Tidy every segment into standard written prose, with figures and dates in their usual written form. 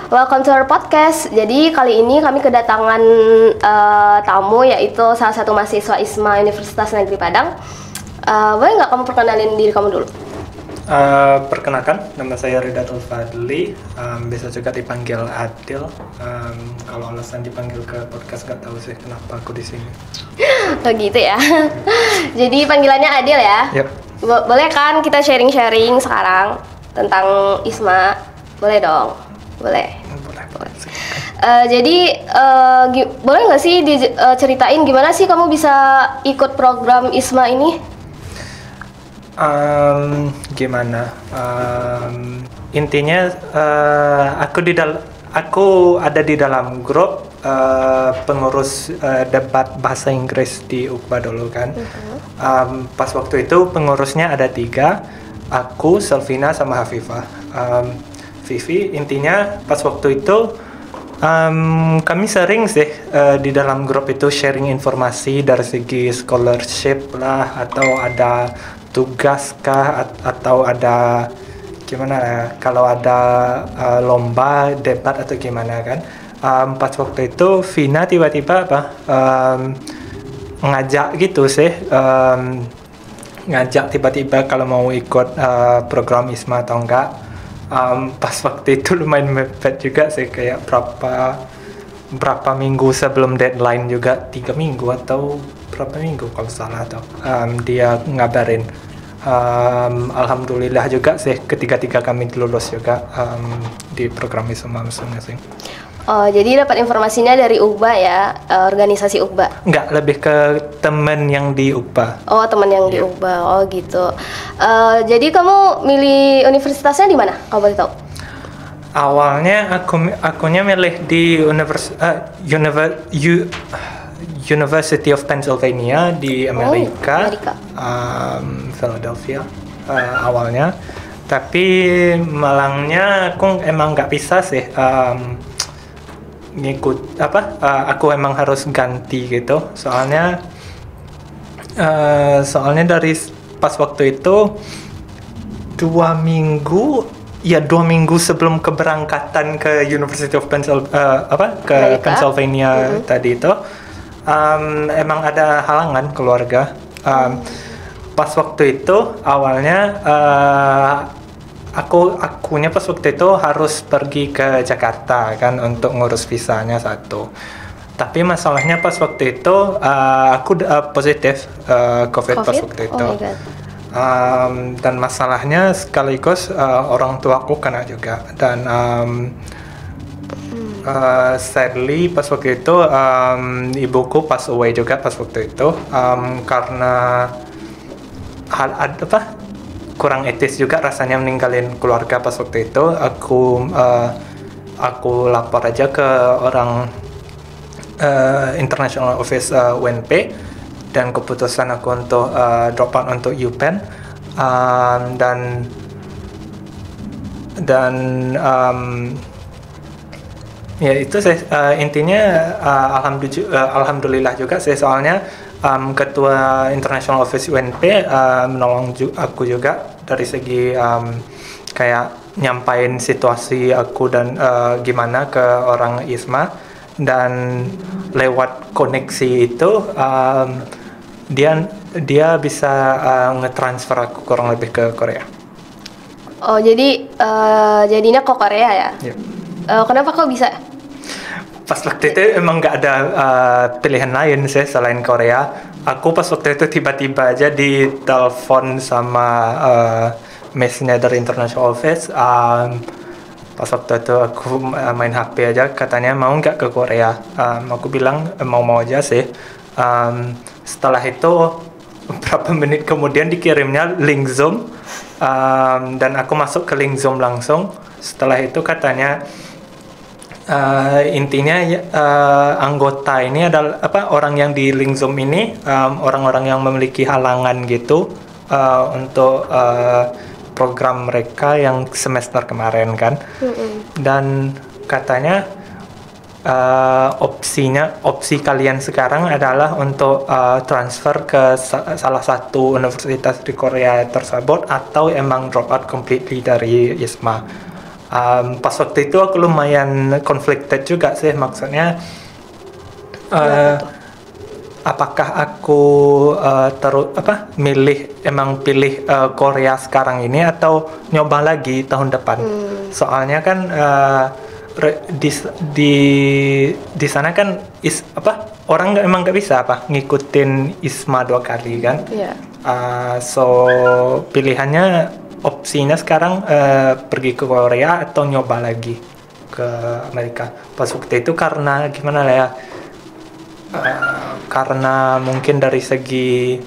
welcome to our podcast. Jadi kali ini kami kedatangan tamu, yaitu salah satu mahasiswa ISMA Universitas Negeri Padang. Boleh nggak kamu perkenalin diri kamu dulu? Perkenalkan, nama saya Ridatul Fadli, bisa juga dipanggil Adil. Kalau alasan dipanggil ke podcast nggak tahu sih kenapa aku di sini. Oh gitu ya. Jadi panggilannya Adil ya? Yep. Boleh kan kita sharing-sharing sekarang tentang ISMA? Boleh dong? Boleh. Boleh. Jadi boleh nggak sih ceritain gimana sih kamu bisa ikut program ISMA ini? Gimana? Intinya aku ada di dalam grup pengurus debat bahasa Inggris di UKBA dulu kan. Pas waktu itu pengurusnya ada 3, aku, Selvina, sama Hafifah. Vivi, intinya pas waktu itu kami sering sih di dalam grup itu sharing informasi dari segi scholarship lah, atau ada tugas kah, atau ada gimana ya, kalau ada lomba debat atau gimana kan. Pas waktu itu Vina tiba-tiba ngajak gitu sih, ngajak tiba-tiba kalau mau ikut program ISMA atau enggak. Pas waktu itu lumayan mepet juga sih, kayak berapa minggu sebelum deadline juga, 3 minggu atau berapa minggu kalau salah tuh, dia ngabarin. Alhamdulillah juga sih ketiga kami lulus juga di program ISMA masing-masing. Oh, jadi dapat informasinya dari UKBA ya, organisasi UKBA? Enggak, lebih ke temen yang di UKBA. Oh, teman yang di UKBA. Oh gitu. Jadi kamu milih universitasnya di mana? Kamu boleh tahu? Awalnya akunya milih di University of Pennsylvania di Amerika. Philadelphia awalnya. Tapi malangnya aku emang nggak bisa sih ngikut aku emang harus ganti gitu. Soalnya dari pas waktu itu 2 minggu sebelum keberangkatan ke University of Pennsylvania tadi itu, emang ada halangan keluarga. Pas waktu itu awalnya akunya pas waktu itu harus pergi ke Jakarta kan untuk ngurus visanya satu. Tapi masalahnya pas waktu itu aku positif COVID pas waktu itu. Oh my God. Dan masalahnya sekaligus orang tua aku kena juga. Dan sadly pas waktu itu ibuku pass away juga pas waktu itu, karena kurang etis juga rasanya meninggalin keluarga pas waktu itu. Aku lapor aja ke orang International Office UNP, dan keputusan aku untuk drop out untuk UPenn, dan ya itu sih intinya. Alhamdulillah juga sih, soalnya ketua International Office UNP menolong aku juga dari segi kayak nyampain situasi aku dan gimana ke orang ISMA, dan lewat koneksi itu dia bisa ngetransfer aku kurang lebih ke Korea. Oh, jadi jadinya ke Korea ya? Yep. Kenapa kok bisa? Pas waktu itu emang nggak ada pilihan lain sih selain Korea. Aku pas waktu itu tiba-tiba aja ditelepon sama mesnya dari International Office. Pas waktu itu aku main HP aja, katanya mau nggak ke Korea. Aku bilang mau aja sih. Setelah itu beberapa menit kemudian dikirimnya link Zoom, dan aku masuk ke link Zoom langsung. Setelah itu katanya intinya anggota ini adalah orang yang di link Zoom ini orang-orang yang memiliki halangan gitu untuk program mereka yang semester kemarin kan. Dan katanya opsi kalian sekarang adalah untuk transfer ke salah satu universitas di Korea tersebut, atau emang drop out completely dari ISMA. Pas waktu itu aku lumayan conflicted juga sih, maksudnya Kenapa tuh? apakah aku pilih Korea sekarang ini atau nyoba lagi tahun depan. Soalnya kan di di sana kan orang emang nggak bisa ngikutin ISMA 2 kali kan. Iya. So pilihannya, opsinya sekarang pergi ke Korea atau nyoba lagi ke Amerika. Pas waktu itu karena gimana lah ya, karena mungkin dari segi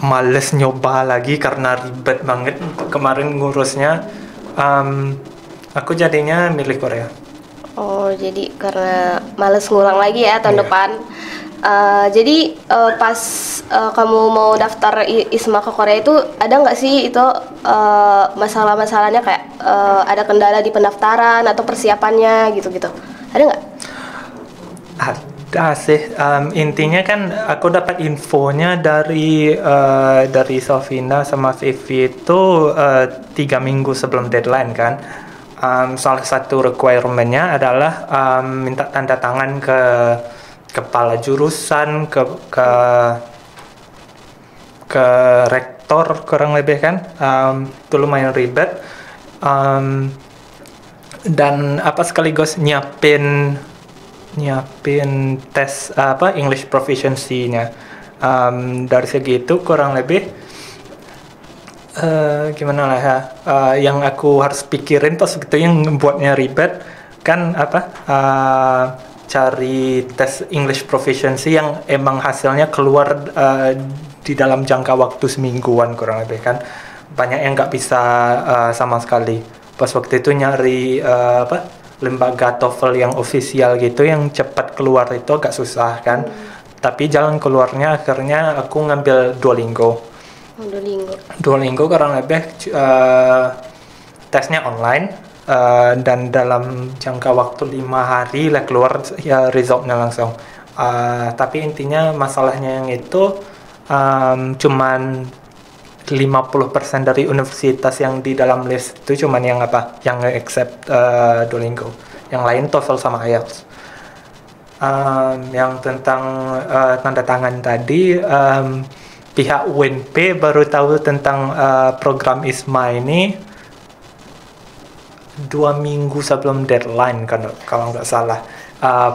males nyoba lagi karena ribet banget kemarin ngurusnya, aku jadinya milih Korea. Oh, jadi karena males ngulang lagi ya tahun Iya. depan. Jadi pas kamu mau daftar ISMA ke Korea itu ada nggak sih itu masalah-masalahnya kayak ada kendala di pendaftaran atau persiapannya gitu-gitu? Ada nggak? Ada sih. Intinya kan aku dapat infonya dari Sofina sama Vivi itu 3 minggu sebelum deadline kan. Salah satu requirement-nya adalah minta tanda tangan ke kepala jurusan, ke rektor kurang lebih kan. Itu lumayan ribet. Dan sekaligus nyiapin tes English proficiency-nya. Dari segi itu kurang lebih gimana lah ya, yang aku harus pikirin pas gitu yang membuatnya ribet kan cari tes English proficiency yang emang hasilnya keluar di dalam jangka waktu semingguan kurang lebih kan. Banyak yang nggak bisa sama sekali. Pas waktu itu nyari lembaga TOEFL yang ofisial gitu yang cepat keluar itu agak susah kan. Tapi jalan keluarnya akhirnya aku ngambil Duolingo. Duolingo kurang lebih tesnya online, dan dalam jangka waktu 5 hari lah keluar ya resultnya langsung. Tapi intinya masalahnya yang itu cuman 50% dari universitas yang di dalam list itu cuman yang accept Duolingo. Yang lain TOEFL sama IELTS. Yang tentang tanda tangan tadi, pihak UNP baru tahu tentang program ISMA ini 2 minggu sebelum deadline kan, kalau nggak salah.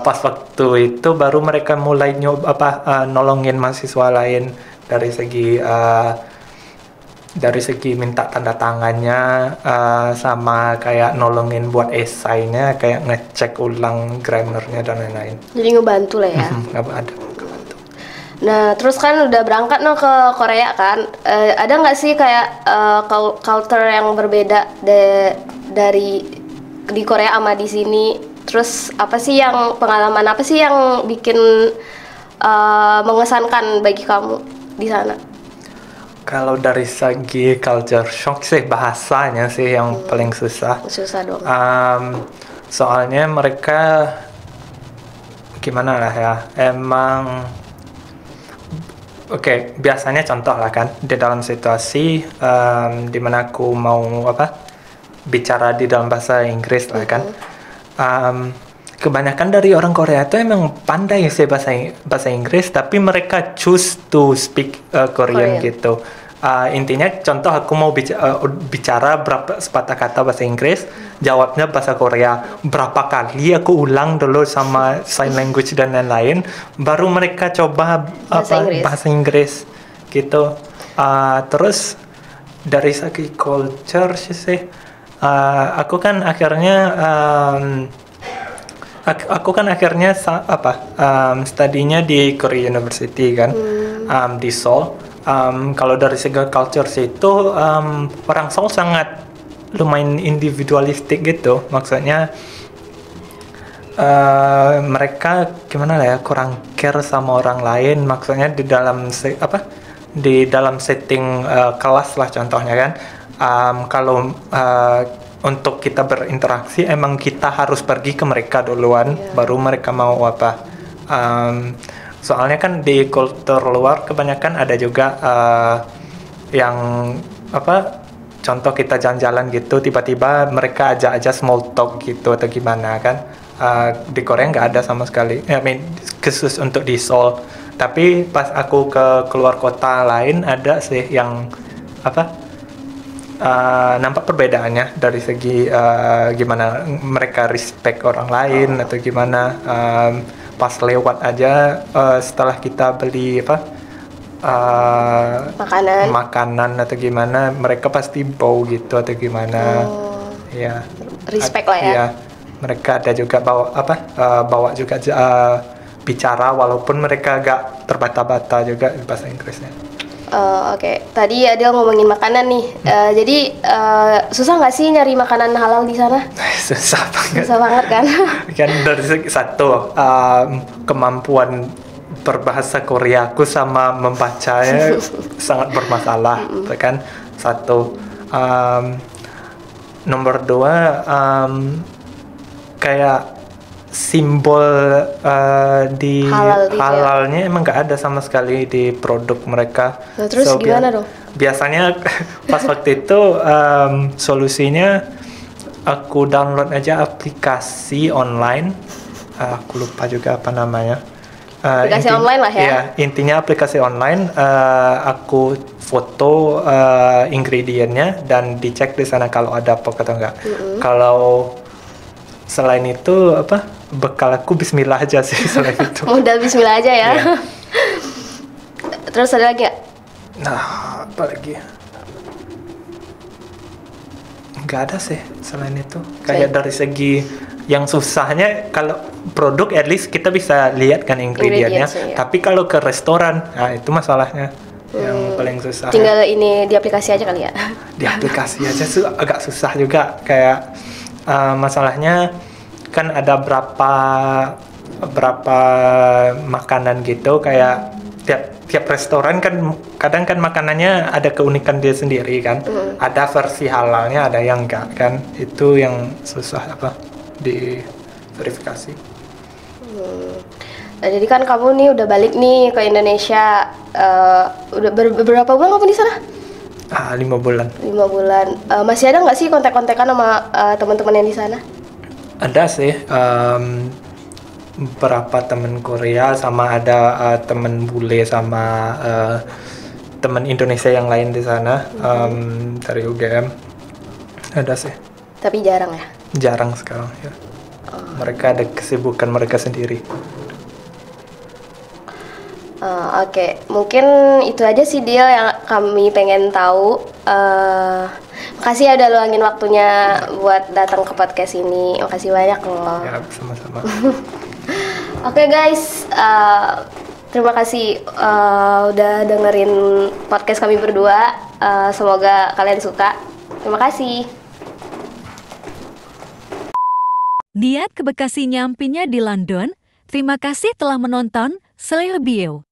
Pas waktu itu baru mereka mulai nolongin mahasiswa lain dari segi minta tanda tangannya, sama kayak nolongin buat esainya, kayak ngecek ulang grammarnya dan lain-lain. Jadi ngebantu lah ya. Ada. Nah, terus kan udah berangkat ke Korea kan, ada nggak sih kayak culture yang berbeda dari di Korea sama di sini? Terus pengalaman apa sih yang bikin mengesankan bagi kamu di sana? Kalau dari segi culture shock sih bahasanya sih yang paling susah. Susah dong. Soalnya mereka gimana lah ya, emang biasanya contoh lah kan, di dalam situasi dimana aku mau bicara di dalam bahasa Inggris lah kan, kebanyakan dari orang Korea itu emang pandai sih bahasa Inggris, tapi mereka choose to speak Korean gitu. Intinya contoh aku mau bicara berapa sepatah kata bahasa Inggris, jawabnya bahasa Korea. Berapa kali aku ulang dulu sama sign language dan lain-lain, baru mereka coba bahasa Inggris gitu. Terus dari segi culture sih, aku kan akhirnya studinya di Korea University kan, di Seoul. Kalau dari segi culture itu, orang Seoul sangat lumayan individualistik gitu. Maksudnya mereka gimana lah ya, kurang care sama orang lain. Maksudnya di dalam setting kelas lah contohnya kan. Kalau untuk kita berinteraksi emang kita harus pergi ke mereka duluan, baru mereka mau soalnya kan di kultur luar kebanyakan ada juga yang contoh kita jalan-jalan gitu, tiba-tiba mereka ajak aja small talk gitu atau gimana kan. Di Korea nggak ada sama sekali. I mean, khusus untuk di Seoul. Tapi pas aku ke keluar kota lain ada sih yang apa? Nampak perbedaannya dari segi gimana mereka respect orang lain atau gimana. Pas lewat aja setelah kita beli makanan atau gimana, mereka pasti bow gitu atau gimana. Ya, Respect lah ya. Ya, mereka ada juga bawa juga bicara walaupun mereka agak terbata-bata juga bahasa Inggrisnya. Oke. Tadi Adel ngomongin makanan nih. Jadi susah nggak sih nyari makanan halal di sana? Susah banget. Susah banget kan? Kan dari segi satu kemampuan berbahasa Koreaku sama membacanya sangat bermasalah, kan satu. Nomor dua, kayak simbol di halalnya emang nggak ada sama sekali di produk mereka. Nah, terus gimana dong? Biasanya pas waktu itu solusinya aku download aja aplikasi online. Aku lupa juga apa namanya. Aplikasi online lah ya? Ya, intinya aplikasi online. Aku foto ingredientnya dan dicek di sana kalau ada apa atau enggak. Kalau selain itu bekal aku Bismillah aja sih selain itu. Modal Bismillah aja ya. Yeah. Terus ada lagi nggak? Nah, apa lagi? Nggak ada sih selain itu. Kayak dari segi yang susahnya, kalau produk at least kita bisa lihat kan ingredientnya. Ya. Tapi kalau ke restoran, nah itu masalahnya yang paling susah. Tinggal ini di aplikasi aja kali ya? Di aplikasi aja agak susah juga. Kayak masalahnya kan ada berapa makanan gitu, kayak tiap restoran kan kadang kan makanannya ada keunikan dia sendiri kan. Ada versi halalnya, ada yang enggak kan. Itu yang susah di verifikasi. Nah, jadi kan kamu nih udah balik nih ke Indonesia, udah berapa bulan kamu di sana? 5 bulan. 5 bulan. Masih ada nggak sih kontak-kontakan sama teman-teman yang di sana? Ada sih. Beberapa teman Korea, sama ada teman bule sama teman Indonesia yang lain di sana, dari UGM. Ada sih. Tapi jarang ya? Jarang sekarang ya. Mereka ada kesibukan mereka sendiri. Oke. Mungkin itu aja sih Dil yang kami pengen tahu. Makasih ya udah luangin waktunya buat datang ke podcast ini. Makasih banyak loh. Ya, sama-sama. Oke guys, terima kasih udah dengerin podcast kami berdua. Semoga kalian suka. Terima kasih. Niat ke Bekasi nyampinya di London. Terima kasih telah menonton Selebio.